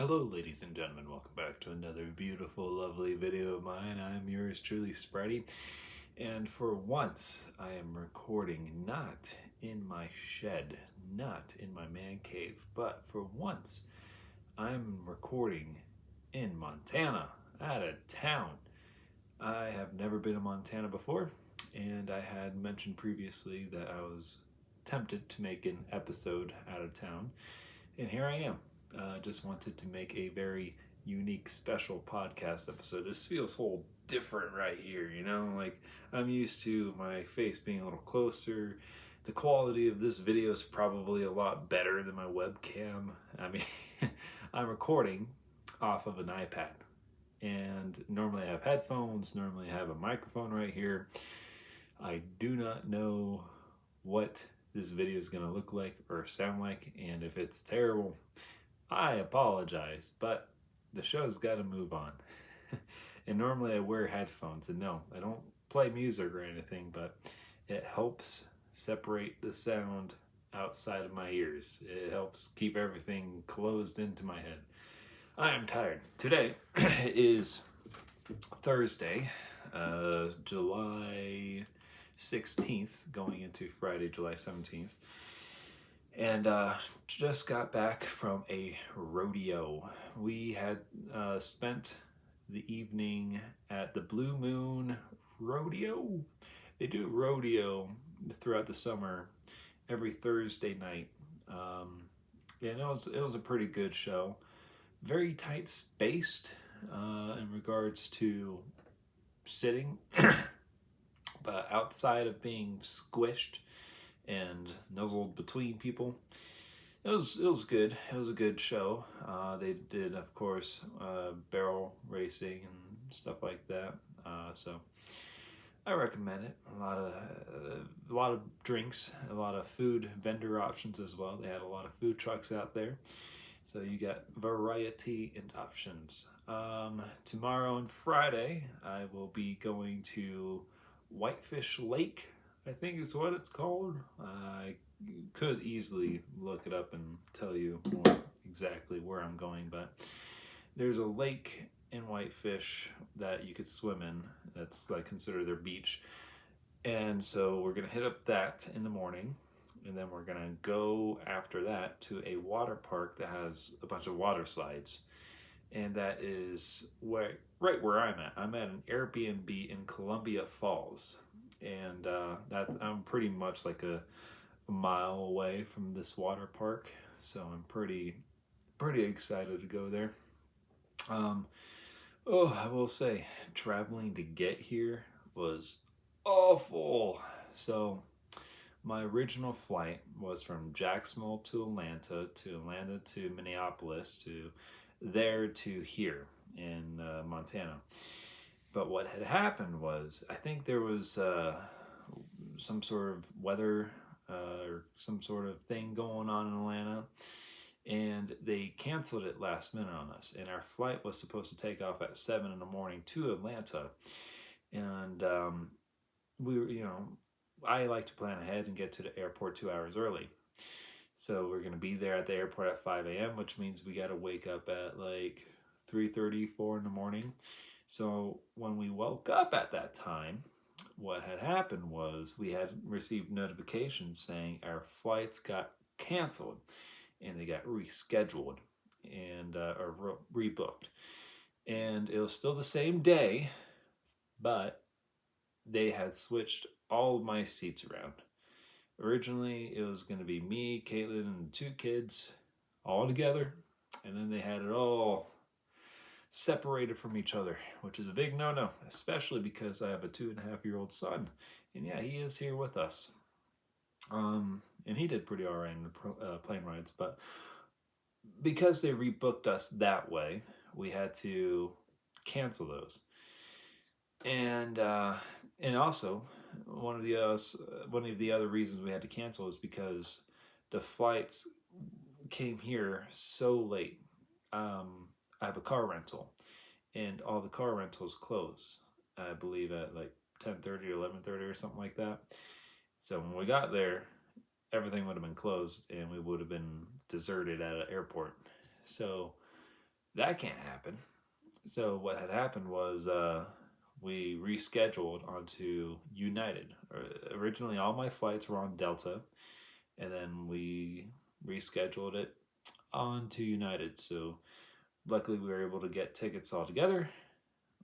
Hello ladies and gentlemen, welcome back to another beautiful, lovely video of mine. I'm yours truly, Sprite, and for once I am recording not in my shed, not in my man cave, but for once I'm recording in Montana, out of town. I have never been in Montana before, and I had mentioned previously that I was tempted to make an episode out of town, and here I am. Just wanted to make a very unique, special podcast episode. This feels whole different right here, you know? Like, I'm used to my face being a little closer. The quality of this video is probably a lot better than my webcam. I mean, I'm recording off of an iPad. And normally I have headphones, normally I have a microphone right here. I do not know what this video is going to look like or sound like, and if it's terrible, I apologize, but the show's got to move on. And normally I wear headphones, and no, I don't play music or anything, but it helps separate the sound outside of my ears. It helps keep everything closed into my head. I am tired. Today is Thursday, July 16th, going into Friday, July 17th. And just got back from a rodeo. We had spent the evening at the Blue Moon Rodeo. They do rodeo throughout the summer every Thursday night. And it was a pretty good show. Very tight spaced in regards to sitting, but outside of being squished and nuzzled between people, it was good. It was a good show. They did, of course, barrel racing and stuff like that. So I recommend it. A lot of drinks, a lot of food vendor options as well. They had a lot of food trucks out there, so you got variety and options. Tomorrow and Friday, I will be going to Whitefish Lake, I think is what it's called. I could easily look it up and tell you more exactly where I'm going, but there's a lake in Whitefish that you could swim in. That's like considered their beach. And so we're going to hit up that in the morning, and then we're going to go after that to a water park that has a bunch of water slides. And that is right where I'm at. I'm at an airBNB in Columbia Falls. And I'm pretty much like a mile away from this water park, so I'm pretty excited to go there. I will say, traveling to get here was awful. So my original flight was from Jacksonville to Atlanta to Minneapolis, to there to here in Montana. But what had happened was, I think there was some sort of weather or some sort of thing going on in Atlanta, and they canceled it last minute on us. And our flight was supposed to take off at 7 in the morning to Atlanta. And we were, I like to plan ahead and get to the airport 2 hours early. So we're going to be there at the airport at 5 a.m., which means we got to wake up at like 3:30, 4 in the morning. So when we woke up at that time, what had happened was we had received notifications saying our flights got canceled and they got rescheduled and or rebooked. And it was still the same day, but they had switched all of my seats around. Originally, it was going to be me, Caitlin, and 2 kids all together, and then they had it all separated from each other, which is a big no-no, especially because I have a 2.5-year-old son, and yeah, he is here with us. And he did pretty all right in the plane rides, but because they rebooked us that way, we had to cancel those. And also one of the other reasons we had to cancel is because the flights came here so late. I have a car rental, and all the car rentals close, I believe, at like 10:30 or 11:30 or something like that. So when we got there, everything would have been closed, and we would have been deserted at an airport. So That can't happen. So what had happened was we rescheduled onto United. Originally, all my flights were on Delta, and then we rescheduled it onto United. So luckily, we were able to get tickets all together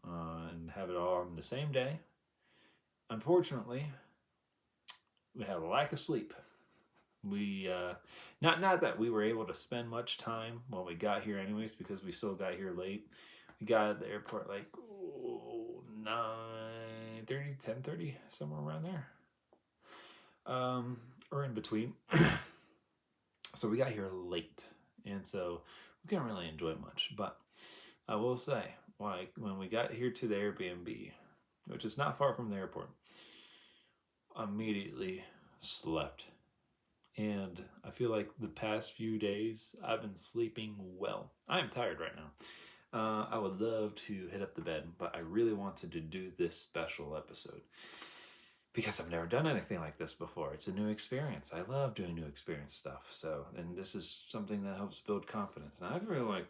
and have it all on the same day. Unfortunately, we had a lack of sleep. We not that we were able to spend much time when we got here, anyways, because we still got here late. We got at the airport like 9:30, 10:30, somewhere around there, or in between. So we got here late, and so we couldn't really enjoy much. But I will say, like when we got here to the Airbnb, which is not far from the airport, immediately slept. And I feel like the past few days I've been sleeping well. I'm tired right now. I would love to hit up the bed, but I really wanted to do this special episode because I've never done anything like this before. It's a new experience. I love doing new experience stuff. So, and this is something that helps build confidence. And I feel like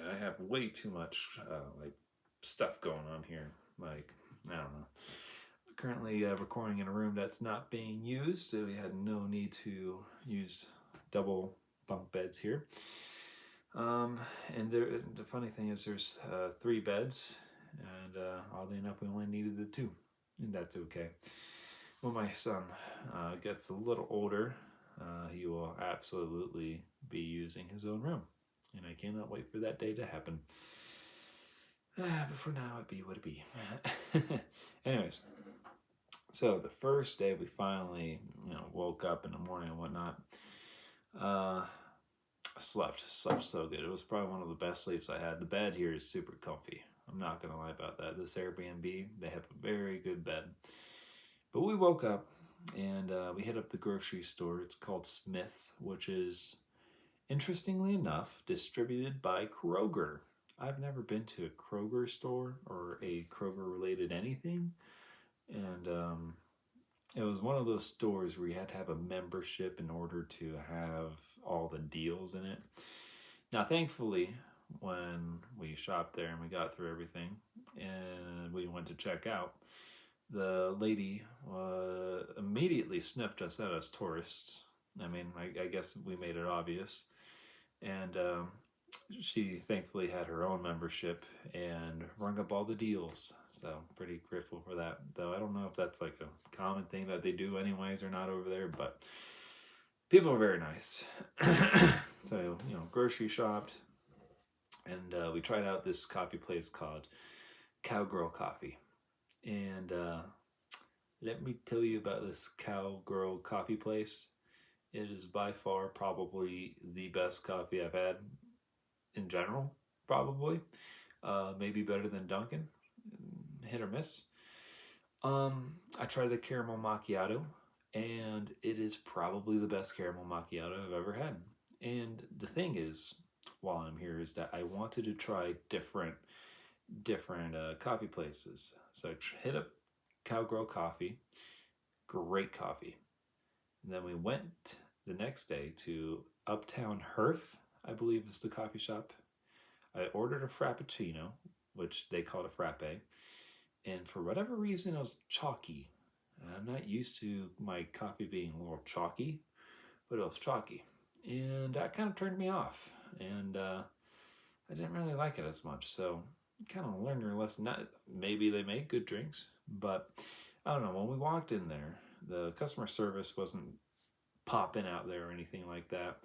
I have way too much like stuff going on here. Like, I don't know. Currently recording in a room that's not being used, so we had no need to use double bunk beds here. And the funny thing is there's 3 beds, and oddly enough we only needed the 2, and that's okay. When my son gets a little older, he will absolutely be using his own room, and I cannot wait for that day to happen. But for now, it be what it be. Anyways, so the first day we finally, woke up in the morning and whatnot, slept so good. It was probably one of the best sleeps I had. The bed here is super comfy. I'm not gonna lie about that. This airBNB, they have a very good bed. But we woke up and we hit up the grocery store. It's called Smith's, which is, interestingly enough, distributed by Kroger. I've never been to a Kroger store or a Kroger-related anything. And it was one of those stores where you had to have a membership in order to have all the deals in it. Now, thankfully, when we shopped there and we got through everything and we went to check out, the lady immediately sniffed us out as tourists. I mean, I guess we made it obvious. And she thankfully had her own membership and rung up all the deals. So pretty grateful for that. Though I don't know if that's like a common thing that they do anyways or not over there, but people are very nice. So, grocery shopped, and we tried out this coffee place called Cowgirl Coffee. And let me tell you about this Cowgirl Coffee place. It is by far probably the best coffee I've had in general, probably. Maybe better than Dunkin', hit or miss. I tried the caramel macchiato, and it is probably the best caramel macchiato I've ever had. And the thing is, while I'm here, is that I wanted to try different coffee places. So I hit up Cowgirl Coffee, great coffee. And then we went the next day to Uptown Hearth, I believe is the coffee shop. I ordered a Frappuccino, which they called a frappe. And for whatever reason, it was chalky. I'm not used to my coffee being a little chalky, but it was chalky. And that kind of turned me off. And I didn't really like it as much. So kind of learned your lesson. Not, maybe they make good drinks, but I don't know. When we walked in there, the customer service wasn't popping out there or anything like that.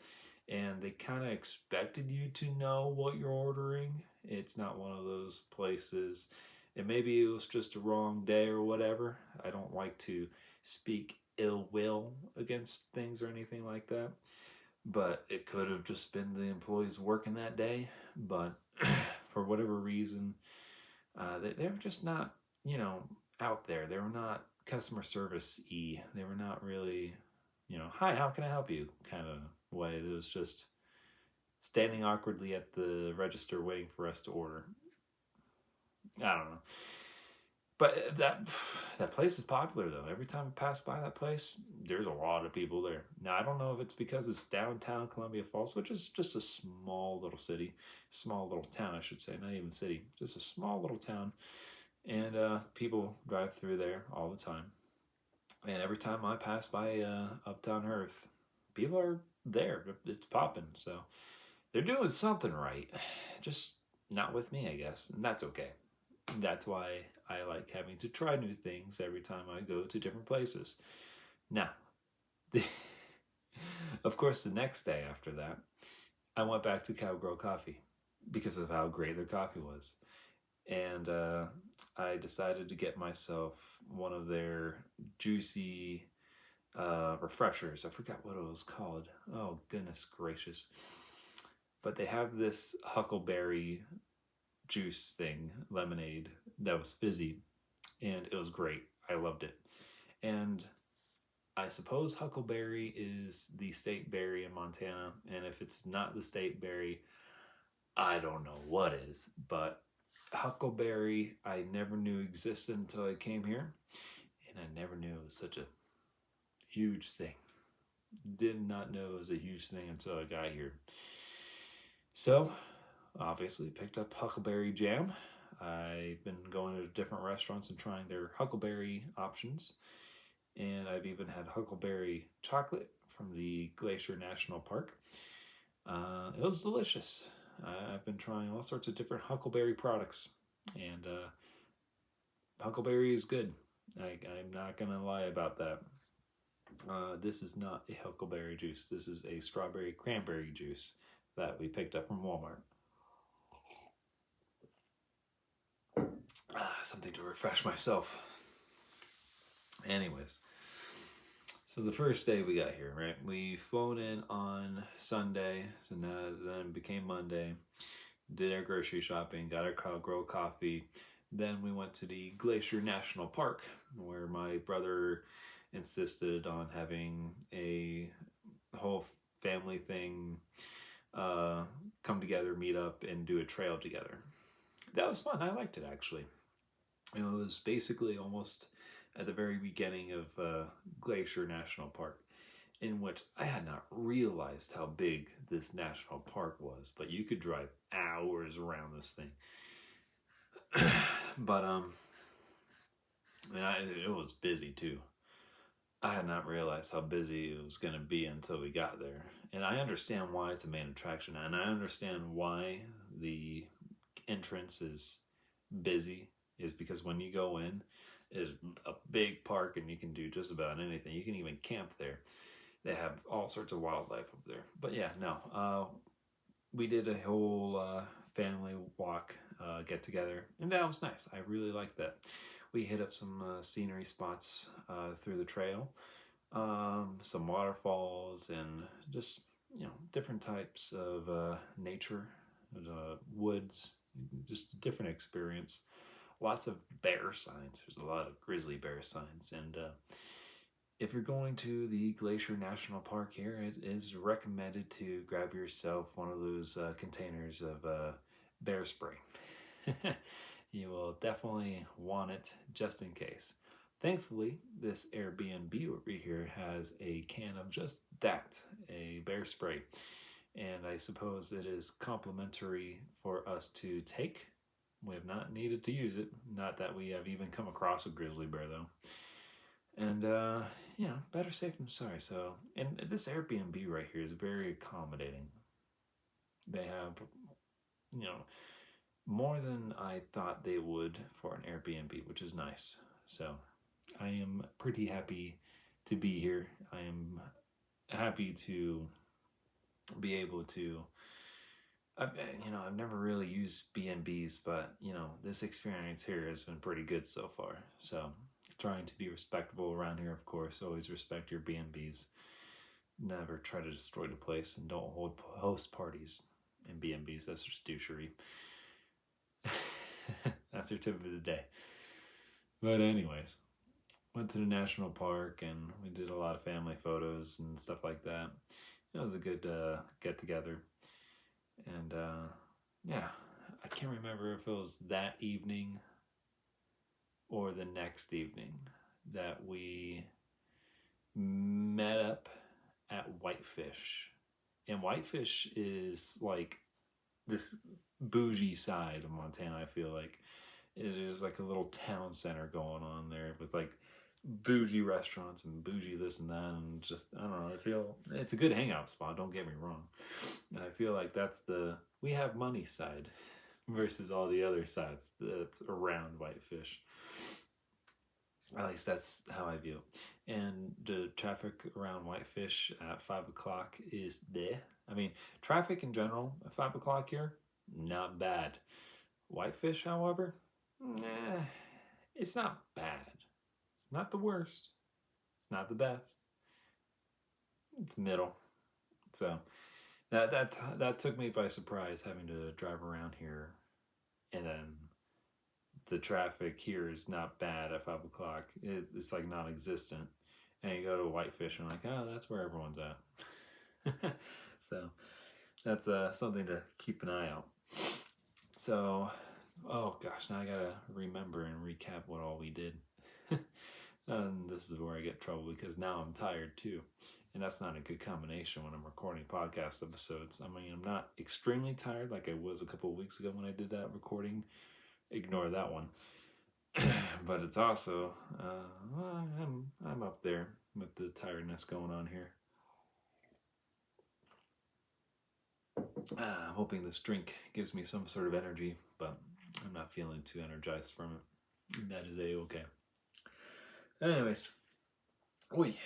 And they kind of expected you to know what you're ordering. It's not one of those places. And maybe it was just a wrong day or whatever. I don't like to speak ill will against things or anything like that. But it could have just been the employees working that day. But for whatever reason, they were just not, out there. They were not customer service-y. They were not really, hi, how can I help you kind of way. It was just standing awkwardly at the register waiting for us to order. I don't know. But that place is popular though. Every time I pass by that place, there's a lot of people there. Now I don't know if it's because it's downtown Columbia Falls, which is just a small little city, small little town, I should say, not even city, just a small little town, and people drive through there all the time. And every time I pass by Uptown Earth, people are there. It's popping, so they're doing something right. Just not with me, I guess, and that's okay. That's why I like having to try new things every time I go to different places. Now, of course, the next day after that, I went back to Cowgirl Coffee because of how great their coffee was. And I decided to get myself one of their juicy refreshers. I forgot what it was called. Oh, goodness gracious. But they have this huckleberry juice thing, lemonade, that was fizzy, and it was great. I loved it. And I suppose huckleberry is the state berry in Montana, and if it's not the state berry, I don't know what is. But huckleberry, I never knew existed until I came here, and I never knew it was such a huge thing. Did not know it was a huge thing until I got here. So, obviously, picked up huckleberry jam. I've been going to different restaurants and trying their huckleberry options. And I've even had huckleberry chocolate from the Glacier National Park. It was delicious. I've been trying all sorts of different huckleberry products, and huckleberry is good. I'm not going to lie about that. This is not a huckleberry juice. This is a strawberry cranberry juice that we picked up from Walmart. Something to refresh myself. Anyways, so the first day we got here, right? We flown in on Sunday, so now then became Monday. Did our grocery shopping, got our Cowgirl coffee. Then we went to the Glacier National Park, where my brother insisted on having a whole family thing come together, meet up, and do a trail together. That was fun. I liked it, actually. It was basically almost at the very beginning of Glacier National Park, in which I had not realized how big this national park was, but you could drive hours around this thing. But it was busy too. I had not realized how busy it was going to be until we got there. And I understand why it's a main attraction, and I understand why the entrance is busy, is because when you go in, it's a big park and you can do just about anything. You can even camp there. They have all sorts of wildlife up there. But yeah, no. We did a whole family walk, get together, and that was nice. I really liked that. We hit up some scenery spots through the trail, some waterfalls, and just different types of nature, woods, just a different experience. Lots of bear signs. There's a lot of grizzly bear signs, and if you're going to the Glacier National Park here, it is recommended to grab yourself one of those containers of bear spray. You will definitely want it just in case. Thankfully, this airBNB over here has a can of just that, a bear spray. And I suppose it is complimentary for us to take. We have not needed to use it. Not that we have even come across a grizzly bear, though. And, better safe than sorry. So, and this airBNB right here is very accommodating. They have, more than I thought they would for an airBNB, which is nice. So, I am pretty happy to be here. I am happy to be able to. I've never really used BNBs, but this experience here has been pretty good so far. So, trying to be respectable around here, of course. Always respect your BNBs. Never try to destroy the place, and don't host parties in BNBs. That's just douchery. That's your tip of the day. But anyways, went to the national park and we did a lot of family photos and stuff like that. It was a good get together. And I can't remember if it was that evening or the next evening that we met up at Whitefish. And Whitefish is like this bougie side of Montana, I feel like. It is like a little town center going on there with like bougie restaurants and bougie this and that, and just, I don't know, I feel it's a good hangout spot, don't get me wrong. I feel like that's the we have money side versus all the other sides that's around Whitefish. At least that's how I view it. And the traffic around Whitefish at 5 o'clock is there. I mean, traffic in general at 5 o'clock here, not bad. Whitefish, however, nah, it's not bad. It's not the worst. It's not the best. It's middle. So that took me by surprise, having to drive around here, and then the traffic here is not bad at 5 o'clock. It's like non-existent. And you go to Whitefish and like, oh, that's where everyone's at. So that's something to keep an eye out. So, oh gosh, now I gotta remember and recap what all we did. And this is where I get trouble because now I'm tired too. And that's not a good combination when I'm recording podcast episodes. I mean, I'm not extremely tired like I was a couple of weeks ago when I did that recording. Ignore that one. But it's also, I'm up there with the tiredness going on here. I'm hoping this drink gives me some sort of energy, but I'm not feeling too energized from it. That is a-okay. Anyways, we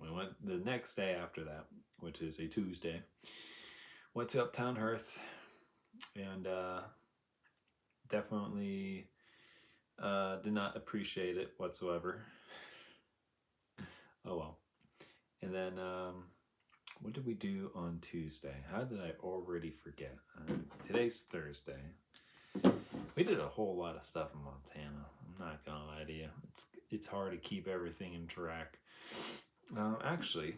went the next day after that, which is a Tuesday. Went to Uptown Hearth, and definitely did not appreciate it whatsoever. Oh well. And then what did we do on Tuesday? How did I already forget? Today's Thursday. We did a whole lot of stuff in Montana. I'm not gonna lie to you. It's hard to keep everything in track. Actually,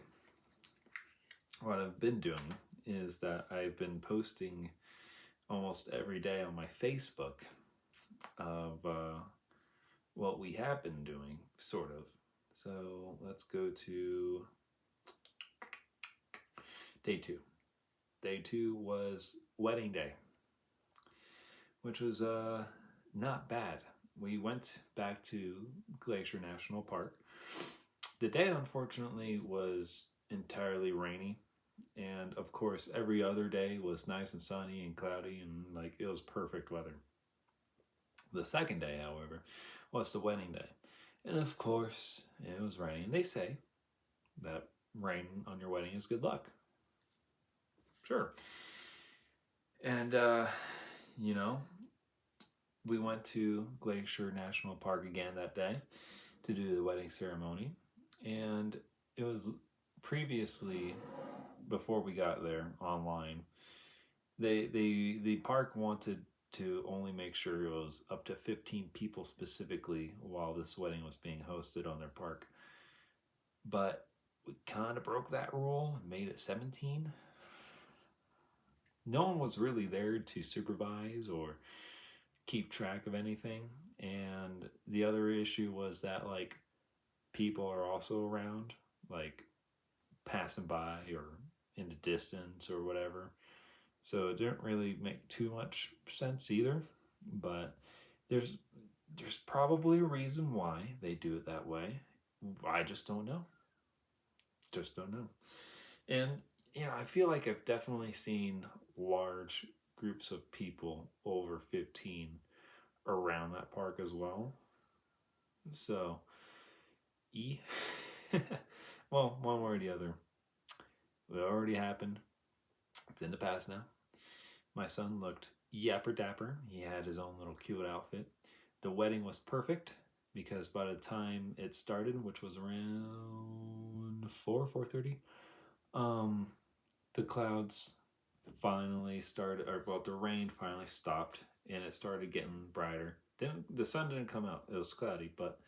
what I've been doing is that I've been posting almost every day on my Facebook of what we have been doing, sort of. So let's go to day 2. Day 2 was wedding day, which was not bad. We went back to Glacier National Park. The day, unfortunately, was entirely rainy, and of course, every other day was nice and sunny and cloudy, and like it was perfect weather. The second day, however, was the wedding day, and of course, it was raining. They say that rain on your wedding is good luck. Sure. And you know, we went to Glacier National Park again that day to do the wedding ceremony. And it was previously, before we got there online, the park wanted to only make sure it was up to 15 people specifically while this wedding was being hosted on their park. But we kind of broke that rule and made it 17. No one was really there to supervise or keep track of anything. And the other issue was that like people are also around, like passing by or in the distance or whatever. So it didn't really make too much sense either. But there's probably a reason why they do it that way. I just don't know. Just don't know. And you know, I feel like I've definitely seen large groups of people over 15 around that park as well. So, well, one way or the other, it already happened. It's in the past now. My son looked yapper dapper. He had his own little cute outfit. The wedding was perfect because by the time it started, which was around 4:30, the clouds finally started, or well, the rain finally stopped, and it started getting brighter. The sun didn't come out; it was cloudy, but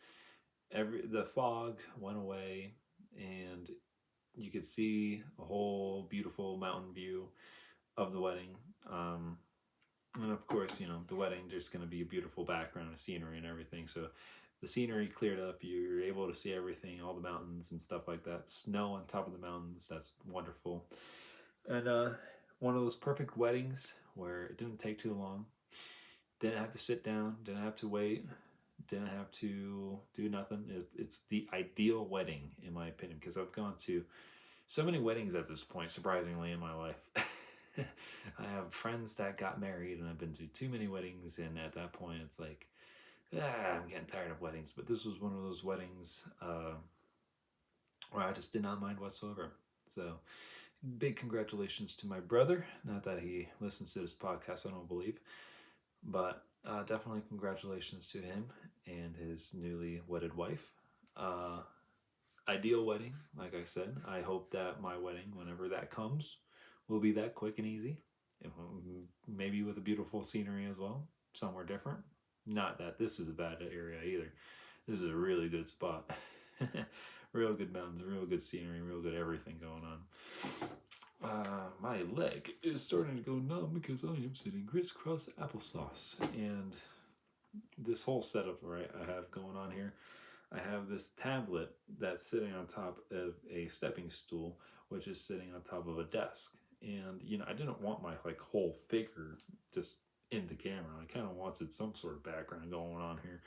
the fog went away, and you could see a whole beautiful mountain view of the wedding. And of course, the wedding, there's going to be a beautiful background of scenery and everything. So the scenery cleared up. You're able to see everything, all the mountains and stuff like that. Snow on top of the mountains. That's wonderful. And one of those perfect weddings where it didn't take too long. Didn't have to sit down. Didn't have to wait. Didn't have to do nothing. It's the ideal wedding, in my opinion, because I've gone to so many weddings at this point, surprisingly, in my life. I have friends that got married, and I've been to too many weddings, and at that point, it's like, I'm getting tired of weddings. But this was one of those weddings where I just did not mind whatsoever. So, big congratulations to my brother. Not that he listens to this podcast, I don't believe, but definitely congratulations to him and his newly wedded wife. Ideal wedding, like I said. I hope that my wedding, whenever that comes, will be that quick and easy. Maybe with a beautiful scenery as well, somewhere different. Not that this is a bad area either. This is a really good spot. Real good mountains, real good scenery, real good everything going on. My leg is starting to go numb because I am sitting crisscross applesauce. And this whole setup I have going on here, I have this tablet that's sitting on top of a stepping stool, which is sitting on top of a desk. And, I didn't want my whole figure just in the camera. I kind of wanted some sort of background going on here.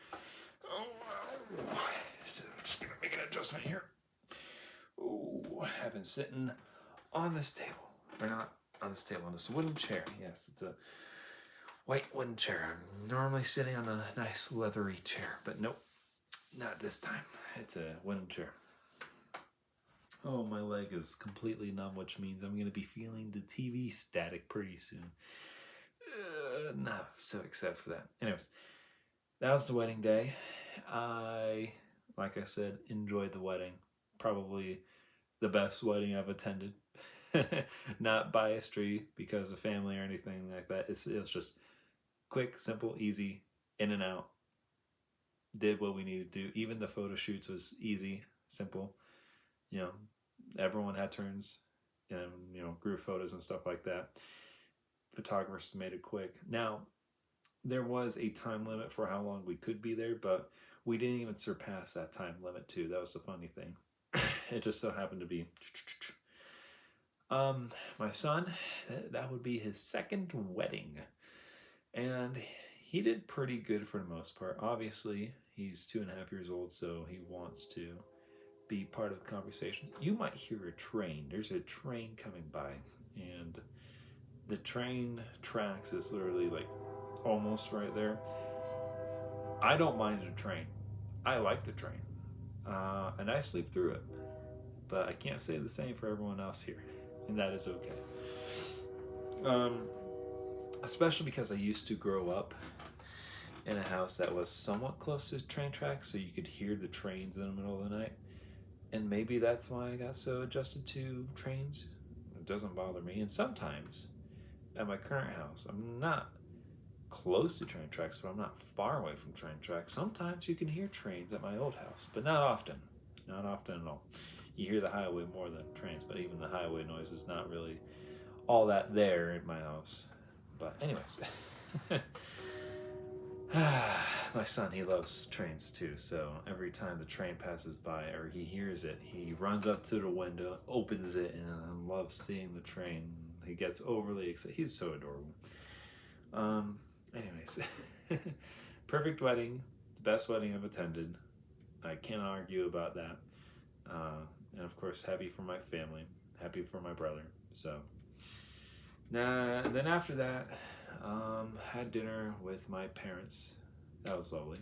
So just going to make an adjustment here. I've been sitting on this table. Or not on this table, on this wooden chair. Yes, it's a white wooden chair. I'm normally sitting on a nice leathery chair, but nope, not this time. It's a wooden chair. Oh, my leg is completely numb, which means I'm going to be feeling the TV static pretty soon. No, so excited for that. Anyways, that was the wedding day. Like I said, enjoyed the wedding. Probably the best wedding I've attended. Not biased because of family or anything like that. It was just quick, simple, easy, in and out. Did what we needed to do. Even the photo shoots was easy, simple. Everyone had turns and, group photos and stuff like that. Photographers made it quick. Now, there was a time limit for how long we could be there, but we didn't even surpass that time limit too. That was the funny thing. It just so happened to be my son, that would be his second wedding. And he did pretty good for the most part. Obviously, he's 2.5 years old, so he wants to be part of the conversation. You might hear a train. There's a train coming by, and the train tracks is literally almost right there. I don't mind the train. I like the train. And I sleep through it. But I can't say the same for everyone else here. And that is okay. Especially because I used to grow up in a house that was somewhat close to train tracks, so you could hear the trains in the middle of the night. And maybe that's why I got so adjusted to trains. It doesn't bother me. And sometimes, at my current house, I'm not close to train tracks, but I'm not far away from train tracks. Sometimes you can hear trains at my old house, but not often. Not often at all. You hear the highway more than trains, but even the highway noise is not really all that there in my house. But anyways, my son, he loves trains too, so every time the train passes by or he hears it, he runs up to the window, opens it, and loves seeing the train. He gets overly excited. He's so adorable. Anyways, perfect wedding, the best wedding I've attended. I can't argue about that. And of course, happy for my family, happy for my brother. So, then after that, had dinner with my parents. That was lovely.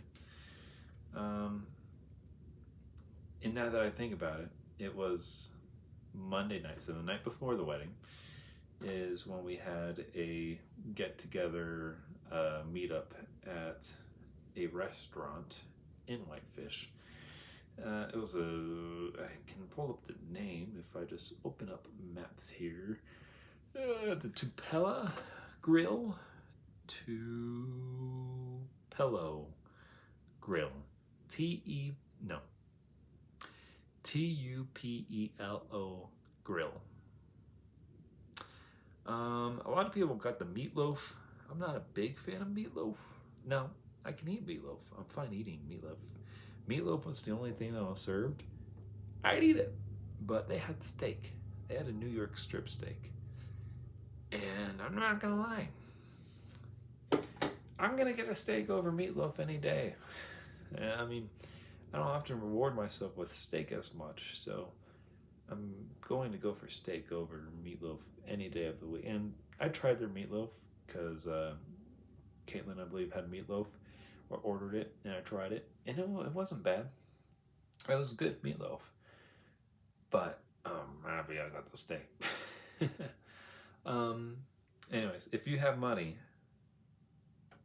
And now that I think about it, it was Monday night, so the night before the wedding is when we had a get-together meetup at a restaurant in Whitefish. It was I can pull up the name if I just open up maps here. The Tupelo Grill. Tupelo Grill. Tupelo Grill. A lot of people got the meatloaf I'm not a big fan of meatloaf. Now, I can eat meatloaf. I'm fine eating meatloaf. Meatloaf was the only thing that was served. I'd eat it. But they had steak. They had a New York strip steak. And I'm not gonna lie, I'm gonna get a steak over meatloaf any day. I mean, I don't often reward myself with steak as much, so I'm going to go for steak over meatloaf any day of the week. And I tried their meatloaf because Caitlin, I believe, had meatloaf or ordered it, and I tried it, and it wasn't bad. It was good meatloaf, but I'm happy I got the steak. um, anyways, if you have money,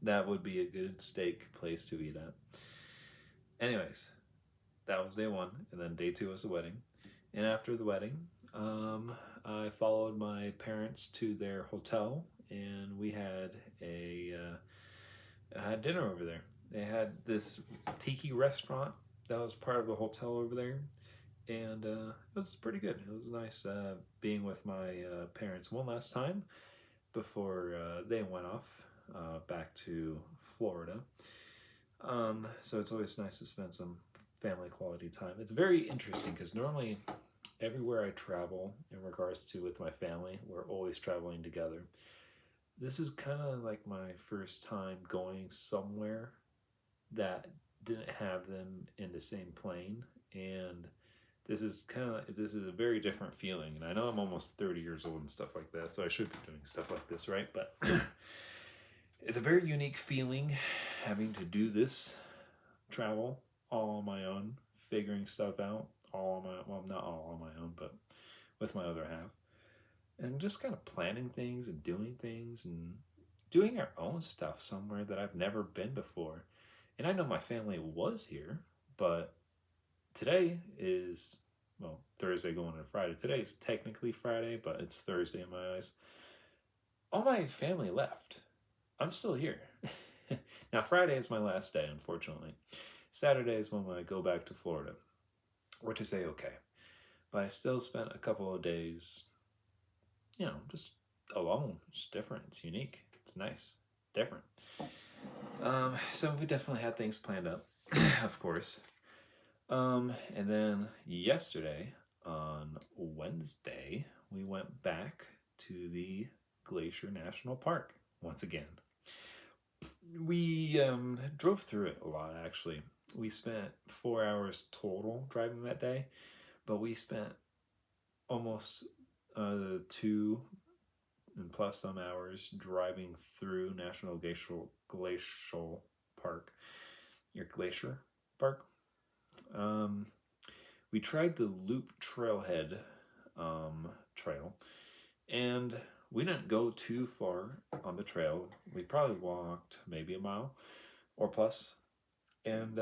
that would be a good steak place to eat at. Anyways, that was day one, and then day two was the wedding. And after the wedding, I followed my parents to their hotel, and we had had dinner over there. They had this tiki restaurant that was part of the hotel over there, and it was pretty good. It was nice being with my parents one last time before they went off back to Florida. So it's always nice to spend some family quality time. It's very interesting because normally everywhere I travel in regards to with my family, we're always traveling together. This is kind of like my first time going somewhere that didn't have them in the same plane, and this is a very different feeling. And I know I'm almost 30 years old and stuff like that, so I should be doing stuff like this, right? But it's a very unique feeling having to do this travel all on my own, figuring stuff out all on my, well, not all on my own, but with my other half, and just kind of planning things and doing our own stuff somewhere that I've never been before. And I know my family was here, but today is, well, Thursday going into Friday. Today is technically Friday, but it's Thursday in my eyes. All my family left. I'm still here. Now, Friday is my last day, unfortunately. Saturday is when I go back to Florida, which is A-okay. But I still spent a couple of days, just alone. It's different. It's unique. It's nice. Different. So we definitely had things planned up, of course. And then yesterday, on Wednesday, we went back to the Glacier National Park once again. We drove through it a lot, actually. We spent 4 hours total driving that day, but we spent almost 2 and plus some hours driving through National Glacial Park, your Glacier Park. We tried the Loop Trailhead trail, and we didn't go too far on the trail. We probably walked maybe a mile or plus. And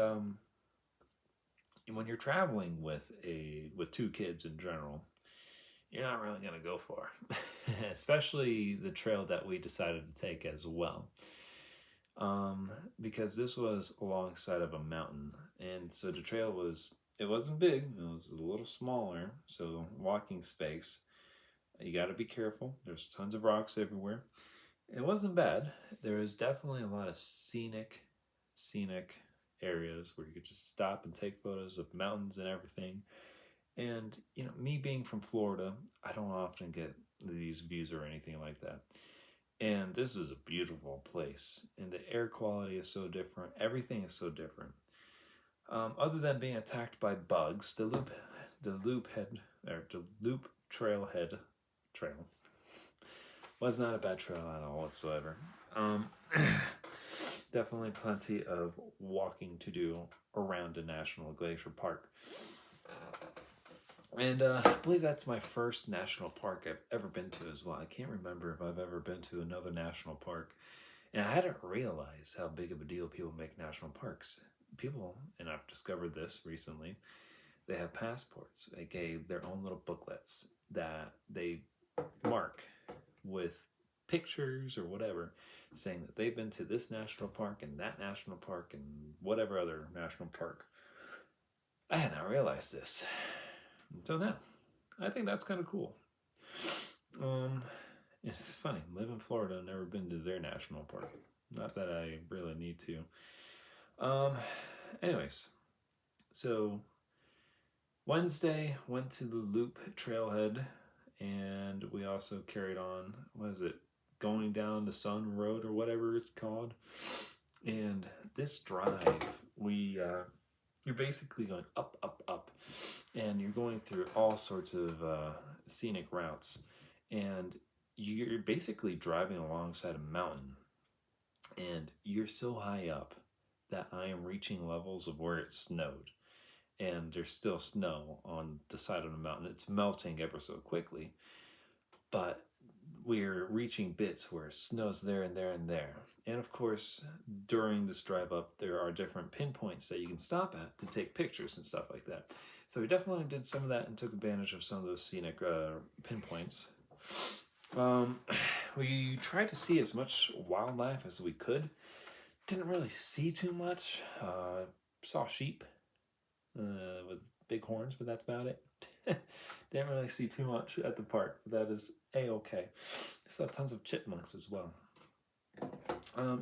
when you're traveling with two kids in general, you're not really going to go far, especially the trail that we decided to take as well. Because this was alongside of a mountain, and so the trail wasn't big, it was a little smaller, so walking space. You got to be careful. There's tons of rocks everywhere. It wasn't bad. There was definitely a lot of scenic areas where you could just stop and take photos of mountains and everything. And, me being from Florida, I don't often get these views or anything like that. And this is a beautiful place. And the air quality is so different. Everything is so different. Other than being attacked by bugs, the loop trailhead trail was not a bad trail at all whatsoever. Definitely plenty of walking to do around a National Glacier Park. And I believe that's my first national park I've ever been to as well. I can't remember if I've ever been to another national park. And I hadn't realized how big of a deal people make national parks. People, and I've discovered this recently, they have passports, aka their own little booklets that they mark with pictures or whatever, saying that they've been to this national park and that national park and whatever other national park. I had not realized this until now. I think that's kind of cool. It's funny, live in Florida, never been to their national park. Not that I really need to. Um, anyways, so Wednesday went to the Loop Trailhead, and we also carried on. What is it? Going down the Sun Road or whatever it's called. And this drive, you're basically going up, up, up, and you're going through all sorts of scenic routes, and you're basically driving alongside a mountain, and you're so high up that I am reaching levels of where it snowed, and there's still snow on the side of the mountain. It's melting ever so quickly, but we're reaching bits where snow's there and there and there. And of course, during this drive up, there are different pinpoints that you can stop at to take pictures and stuff like that. So we definitely did some of that and took advantage of some of those scenic pinpoints. We tried to see as much wildlife as we could. Didn't really see too much. Saw sheep with big horns, but that's about it. Didn't really see too much at the park, but that is a-okay. Saw tons of chipmunks as well.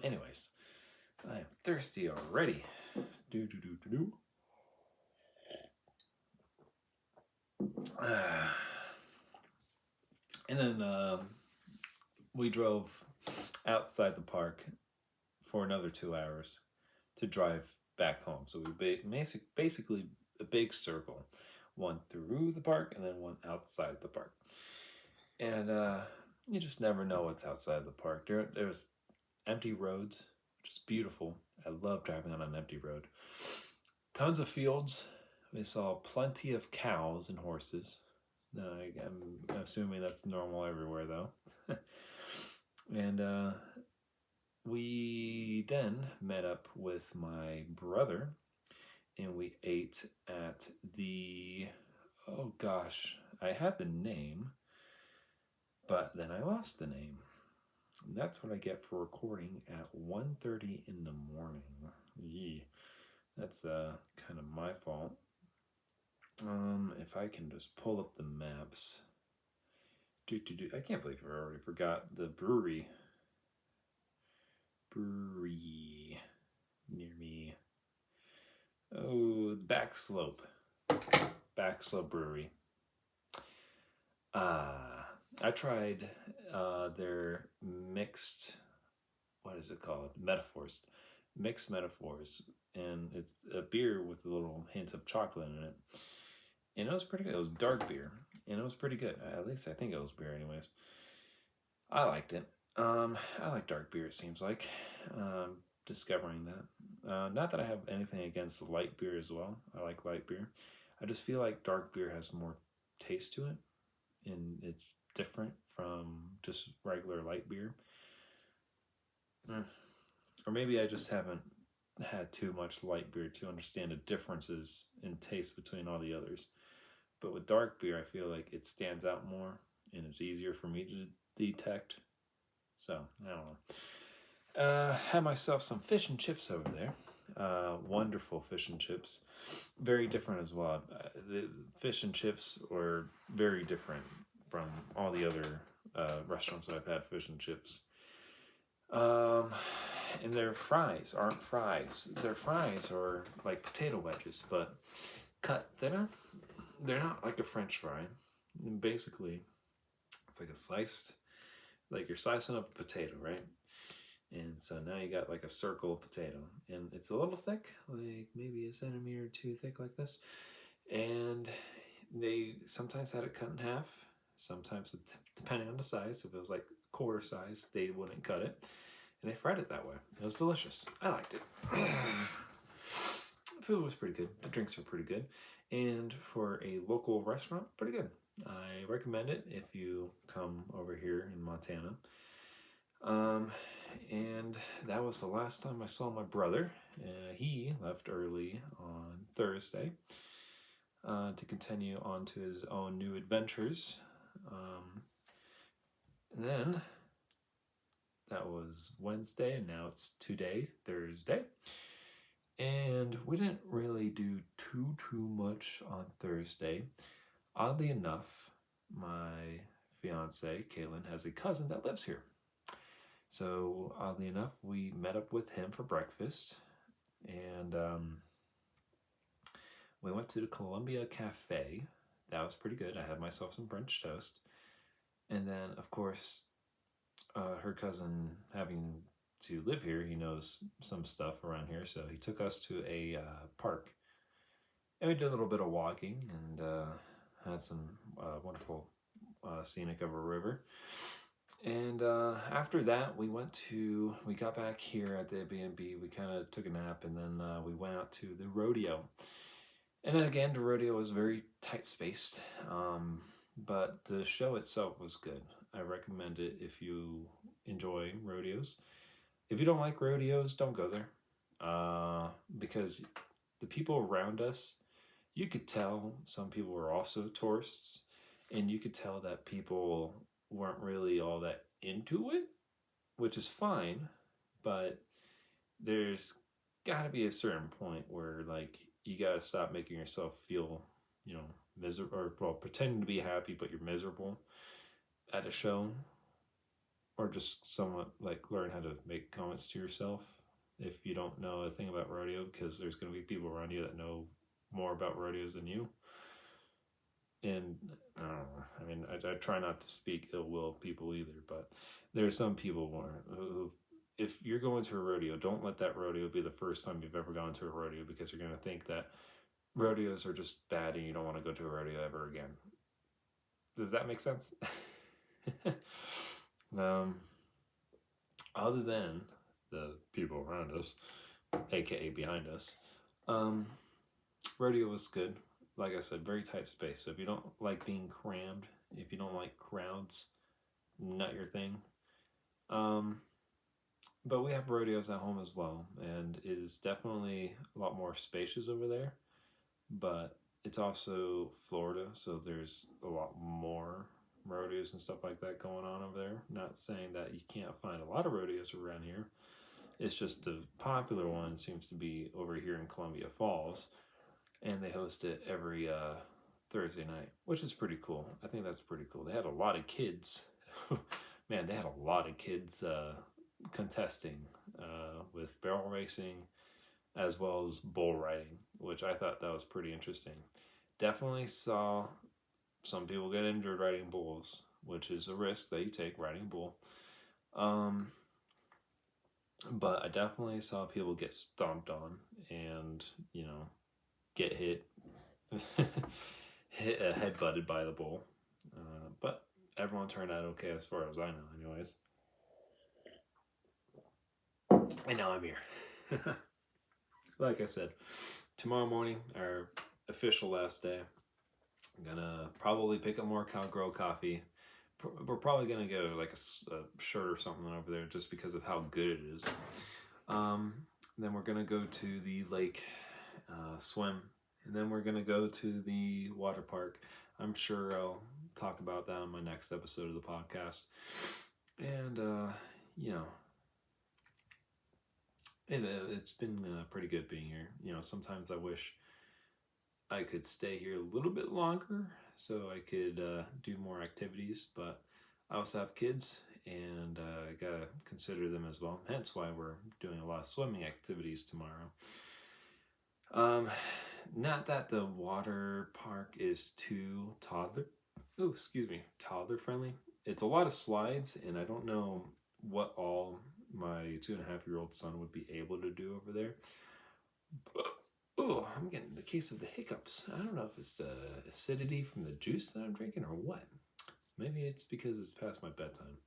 Anyways, I am thirsty already. And then we drove outside the park for another 2 hours to drive back home. So we basically a big circle, one through the park and then one outside the park. And you just never know what's outside the park. There's empty roads, which is beautiful. I love driving on an empty road. Tons of fields. We saw plenty of cows and horses. I'm assuming that's normal everywhere, though. And we then met up with my brother, and we ate at the, oh gosh, I had the name, but then I lost the name. And that's what I get for recording at 1:30 in the morning. Yee. That's kind of my fault. If I can just pull up the maps. I can't believe I already forgot the brewery near me. Oh, Backslope Brewery. I tried their mixed, what is it called? Mixed Metaphors. And it's a beer with a little hint of chocolate in it. And it was pretty good. It was dark beer. And it was pretty good. At least I think it was beer anyways. I liked it. I like dark beer, it seems like. Discovering that. Not that I have anything against light beer as well. I like light beer. I just feel like dark beer has more taste to it. And it's different from just regular light beer. Or maybe I just haven't had too much light beer to understand the differences in taste between all the others. But with dark beer, I feel like it stands out more and it's easier for me to detect. So, I don't know. Had myself some fish and chips over there. Wonderful fish and chips. Very different as well. The fish and chips were very different from all the other restaurants that I've had fish and chips. And their fries aren't fries. Their fries are like potato wedges, but cut thinner. They're not like a French fry. And basically, it's like a sliced, like you're slicing up a potato, right? And so now you got like a circle of potato, and it's a little thick, like maybe a centimeter or two thick like this. And they sometimes had it cut in half. Sometimes, depending on the size, if it was like quarter size, they wouldn't cut it. And they fried it that way. It was delicious. I liked it. Food was pretty good. The drinks were pretty good. And for a local restaurant, pretty good. I recommend it if you come over here in Montana. And that was the last time I saw my brother. He left early on Thursday to continue on to his own new adventures. And then that was Wednesday, and now it's today, Thursday. And we didn't really do too much on Thursday. Oddly enough, my fiance, Caitlin, has a cousin that lives here. So oddly enough, we met up with him for breakfast, and we went to the Columbia Cafe. That was pretty good. I had myself some French toast. And then, of course, her cousin, having to live here, he knows some stuff around here. So he took us to a park. And we did a little bit of walking and had some wonderful scenic of a river. And after that, we got back here at the airBNB. We kind of took a nap, and then we went out to the rodeo. And again, the rodeo was very tight spaced, but the show itself was good. I recommend it if you enjoy rodeos. If you don't like rodeos, don't go there, because the people around us, you could tell some people were also tourists, and you could tell that people weren't really all that into it, which is fine, but there's got to be a certain point where, like, you got to stop making yourself feel, miserable, or, well, pretending to be happy, but you're miserable at a show, or just somewhat, like, learn how to make comments to yourself if you don't know a thing about rodeo, because there's going to be people around you that know more about rodeos than you. And I don't know. I mean, I try not to speak ill will of people either, but there are some people who, if you're going to a rodeo, don't let that rodeo be the first time you've ever gone to a rodeo, because you're going to think that rodeos are just bad and you don't want to go to a rodeo ever again. Does that make sense? Other than the people around us, aka behind us, rodeo was good. Like I said, very tight space. So if you don't like being crammed, if you don't like crowds, not your thing. But we have rodeos at home as well, and it is definitely a lot more spacious over there. But it's also Florida, so there's a lot more rodeos and stuff like that going on over there. Not saying that you can't find a lot of rodeos around here. It's just the popular one seems to be over here in Columbia Falls, and they host it every Thursday night, which is pretty cool. I think that's pretty cool. They had a lot of kids. Man, they had a lot of kids contesting with barrel racing as well as bull riding, which I thought that was pretty interesting. Definitely saw some people get injured riding bulls, which is a risk that you take riding a bull. But I definitely saw people get stomped on and, get hit, head-butted by the bull. But everyone turned out okay as far as I know, anyways. And now I'm here. Like I said, tomorrow morning, our official last day, I'm gonna probably pick up more Cowgirl coffee. We're probably gonna get a shirt or something over there just because of how good it is. Then we're gonna go to the lake, swim, and then we're gonna go to the water park. I'm sure I'll talk about that on my next episode of the podcast. And it's been pretty good being here. Sometimes I wish I could stay here a little bit longer so I could do more activities, but I also have kids, and I gotta consider them as well. Hence why we're doing a lot of swimming activities tomorrow. Not that the water park is too toddler friendly. It's a lot of slides, and I don't know what all my 2.5-year-old son would be able to do over there. Oh, I'm getting the case of the hiccups. I don't know if it's the acidity from the juice that I'm drinking or what. Maybe it's because it's past my bedtime.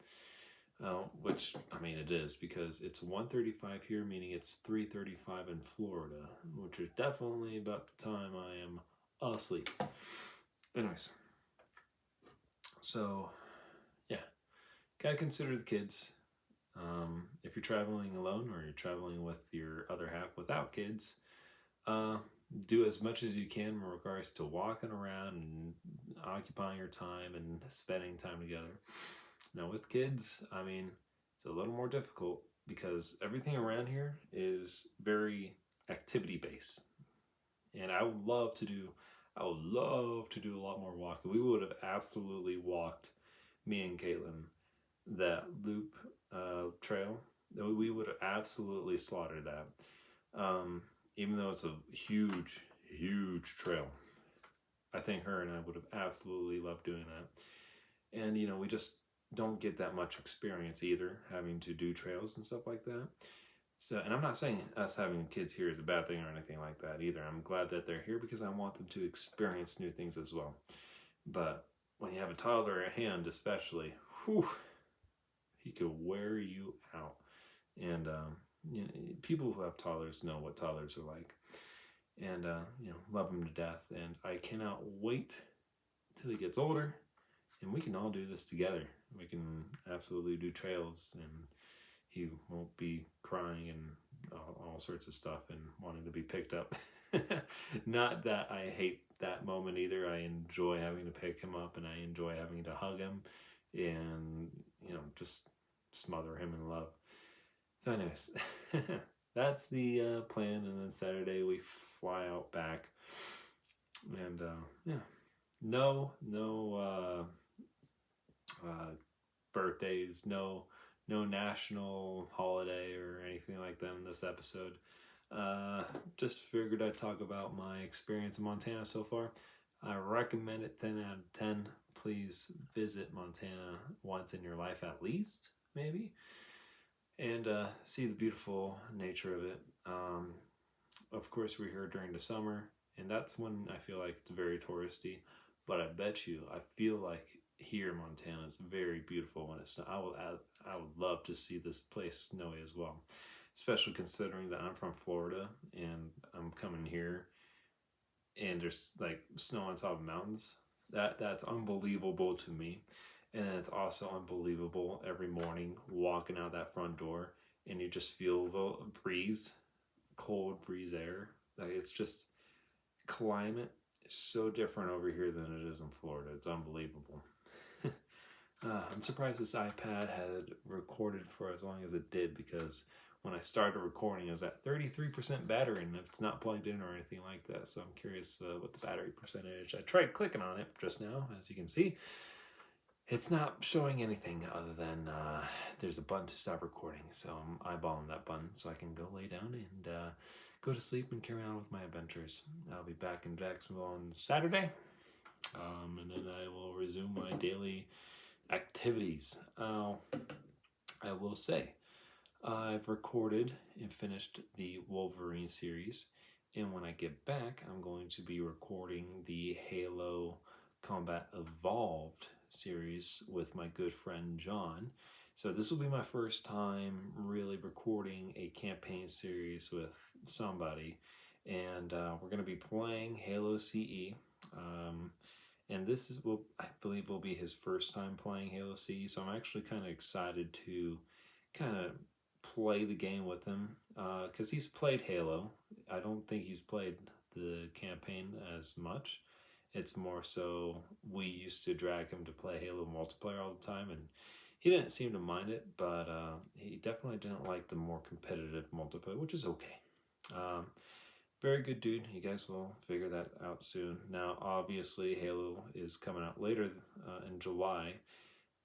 Which, I mean, it is, because it's 1:35 here, meaning it's 3:35 in Florida, which is definitely about the time I am asleep. Anyways. So, yeah. Gotta consider the kids. If you're traveling alone or you're traveling with your other half without kids, do as much as you can in regards to walking around and occupying your time and spending time together. Now with kids, I mean, it's a little more difficult because everything around here is very activity based. And I would love to do a lot more walking. We would have absolutely walked me and Caitlin, that loop trail, we would absolutely slaughter that. Even though it's a huge, huge trail, I think her and I would have absolutely loved doing that. And, we just don't get that much experience either, having to do trails and stuff like that. So, and I'm not saying us having kids here is a bad thing or anything like that either. I'm glad that they're here because I want them to experience new things as well. But when you have a toddler at hand, especially, whew, he could wear you out. And people who have toddlers know what toddlers are like, and love them to death. And I cannot wait till he gets older, and we can all do this together. We can absolutely do trails, and he won't be crying and all sorts of stuff and wanting to be picked up. Not that I hate that moment either. I enjoy having to pick him up, and I enjoy having to hug him and just smother him in love. So anyways, that's the plan. And then Saturday we fly out back, and no birthdays, no national holiday or anything like that in this episode. Just figured I'd talk about my experience in Montana so far. I recommend it 10 out of 10. Please visit Montana once in your life at least, maybe, and see the beautiful nature of it. Of course, we're here during the summer, and that's when I feel like it's very touristy. But I bet you, I feel like here in Montana is very beautiful when it's snow. I would love to see this place snowy as well, especially considering that I'm from Florida and I'm coming here, and there's like snow on top of mountains. That's unbelievable to me. And it's also unbelievable every morning walking out that front door and you just feel the breeze, cold breeze air. Like, it's just, climate is so different over here than it is in Florida. It's unbelievable. I'm surprised this iPad had recorded for as long as it did, because when I started recording it was at 33% battery, and it's not plugged in or anything like that. So I'm curious what the battery percentage. I tried clicking on it just now, as you can see. It's not showing anything other than there's a button to stop recording. So I'm eyeballing that button so I can go lay down and go to sleep and carry on with my adventures. I'll be back in Jacksonville on Saturday, and then I will resume my daily activities. I will say, I've recorded and finished the Wolverine series, and when I get back, I'm going to be recording the Halo Combat Evolved series with my good friend John. So this will be my first time really recording a campaign series with somebody, and we're going to be playing Halo CE. And this is, I believe, will be his first time playing Halo CE, so I'm actually kind of excited to kind of play the game with him, because he's played Halo. I don't think he's played the campaign as much. It's more so we used to drag him to play Halo multiplayer all the time, and he didn't seem to mind it, but he definitely didn't like the more competitive multiplayer, which is okay. Very good dude. You guys will figure that out soon. Now, obviously, Halo is coming out later in July,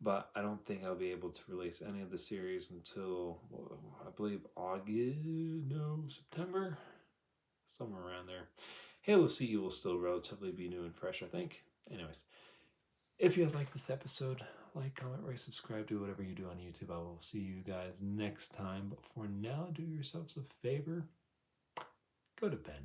but I don't think I'll be able to release any of the series until, I believe, September, somewhere around there. Halo CE will still relatively be new and fresh, I think. Anyways, if you have liked this episode, like, comment, rate, subscribe, do whatever you do on YouTube. I will see you guys next time. But for now, do yourselves a favor. Go to bed.